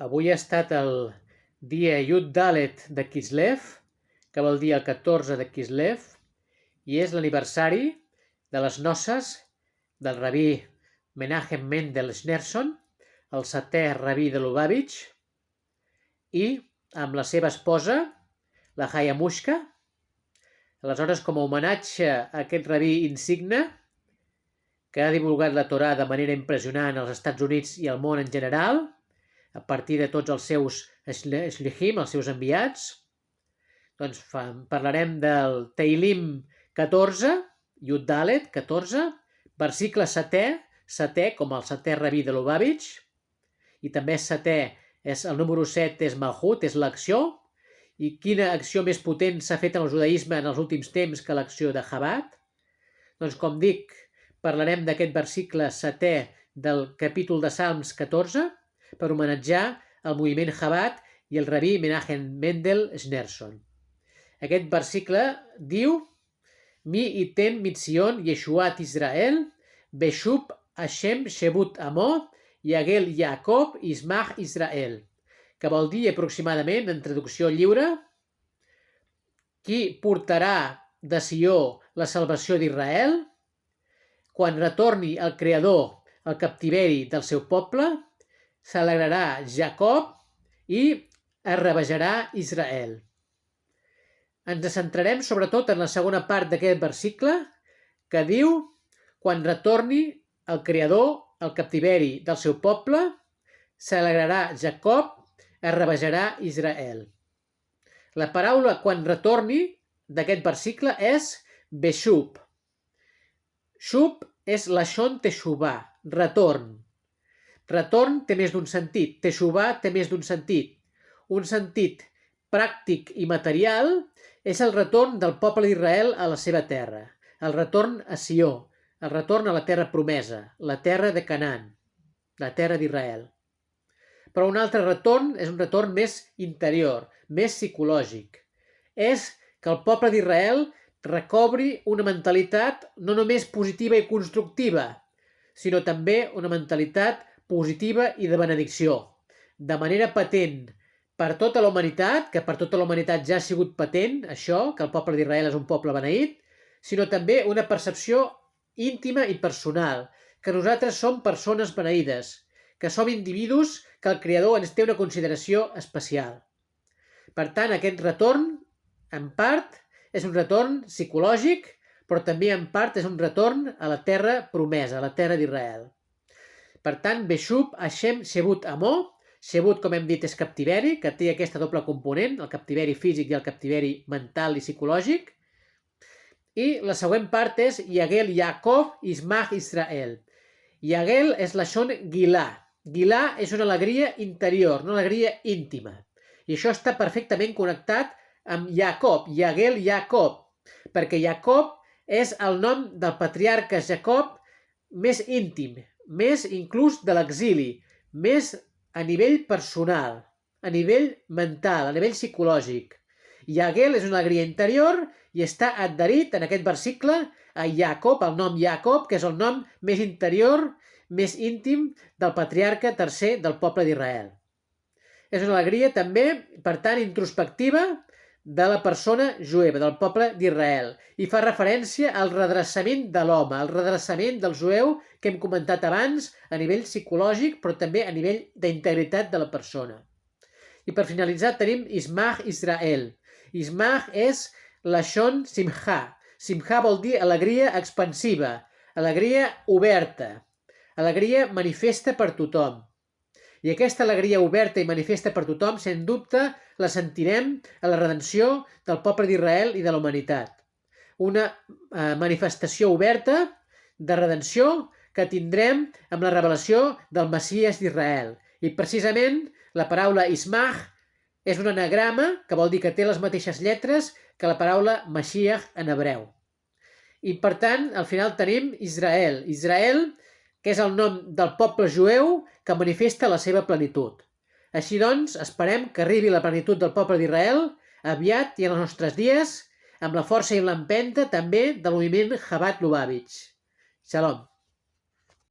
Avui ha estat el dia Yud Dalet de Kislev, que vol dir el 14 de Kislev, i és l'aniversari de les noces del rabí Menachem Mendel Schneerson, el 7è rabí de Lubavitch, i amb la seva esposa, la Chaya Mushka. Aleshores, com a homenatge a aquest rabí insigne, que ha divulgat la Torà de manera impressionant als Estats Units i al món en general, a partir de tots els seus shlichim, els seus enviats, doncs parlarem del Teilim 14, Yud Dalet 14, versicle 7è, com el 7è rabí de Lubavitch, i també el número 7 és Malhut, és l'acció, i quina acció més potent s'ha fet en el judaïsme en els últims temps que l'acció de Chabad? Doncs com dic, parlarem d'aquest versicle 7è del capítol de Salms 14 per homenatjar el moviment Chabad i el rabí Menachem Mendel Schneerson. Aquest versicle diu: Mi iten mitzion Yeshuat Israel, Beshub Hashem Shebut Amo, Yagel Yaakov Ismach Israel, que vol dir aproximadament, en traducció lliure, qui portarà de Sió la salvació d'Israel, quan retorni el Creador al captiveri del seu poble, s'alegrarà Jacob i es rebaixarà Israel. Ens centrarem sobretot en la segona part d'aquest versicle, que diu: quan retorni el Creador al captiveri del seu poble, s'alegrarà Jacob, es rebaixarà Israel. La paraula quan retorni d'aquest versicle és Beshub. Shub és lashon teshuvah, retorn. Retorn té més d'un sentit, teshuvah té més d'un sentit. Un sentit pràctic i material és el retorn del poble d'Israel a la seva terra, el retorn a Sió, el retorn a la terra promesa, la terra de Canaan, la terra d'Israel. Però un altre retorn és un retorn més interior, més psicològic. És que el poble d'Israel recobri una mentalitat no només positiva i constructiva, sinó també una mentalitat positiva i de benedicció, de manera patent per tota la humanitat, que per tota la humanitat ja ha sigut patent això, que el poble d'Israel és un poble beneït, sinó també una percepció íntima i personal, que nosaltres som persones beneïdes, que som individus que el Creador ens té una consideració especial. Per tant, aquest retorn, en part, és un retorn psicològic, però també en part és un retorn a la terra promesa, a la terra d'Israel. Per tant, Beshub Hashem Shebut Amo, Shebut, com hem dit, és captiveri, que té aquesta doble component, el captiveri físic i el captiveri mental i psicològic. I la següent part és Yagel Yaakov Ismach Israel. Yagel és lashon Gilà. Gilà és una alegria interior, una alegria íntima. I això està perfectament connectat amb Jacob, Yagel Yaakov, perquè Jacob és el nom del patriarca Jacob més íntim, més inclús de l'exili, més a nivell personal, a nivell mental, a nivell psicològic. Yagel és una alegria interior i està adherit en aquest versicle a Jacob, el nom Jacob, que és el nom més interior, més íntim del patriarca tercer del poble d'Israel. És una alegria també, per tant, introspectiva de la persona jueva, del poble d'Israel, i fa referència al redreçament de l'home, al redreçament del jueu que hem comentat abans a nivell psicològic, però també a nivell d'integritat de la persona. I per finalitzar tenim Ismach Israel. Ismach és lashon simcha. Simcha vol dir alegria expansiva, alegria oberta, alegria manifesta per tothom. I aquesta alegria oberta i manifesta per tothom, sens dubte, la sentirem a la redenció del poble d'Israel i de la humanitat. Una manifestació oberta de redenció que tindrem amb la revelació del Messies d'Israel. I precisament la paraula Ismach és un anagrama que vol dir que té les mateixes lletres que la paraula Mashiach en hebreu. I per tant, al final tenim Israel. Israel, que és el nom del poble jueu que manifesta la seva plenitud. Així doncs, esperem que arribi la plenitud del poble d'Israel aviat i en els nostres dies, amb la força i l'empenta també del moviment Chabad Lubavitch. Shalom.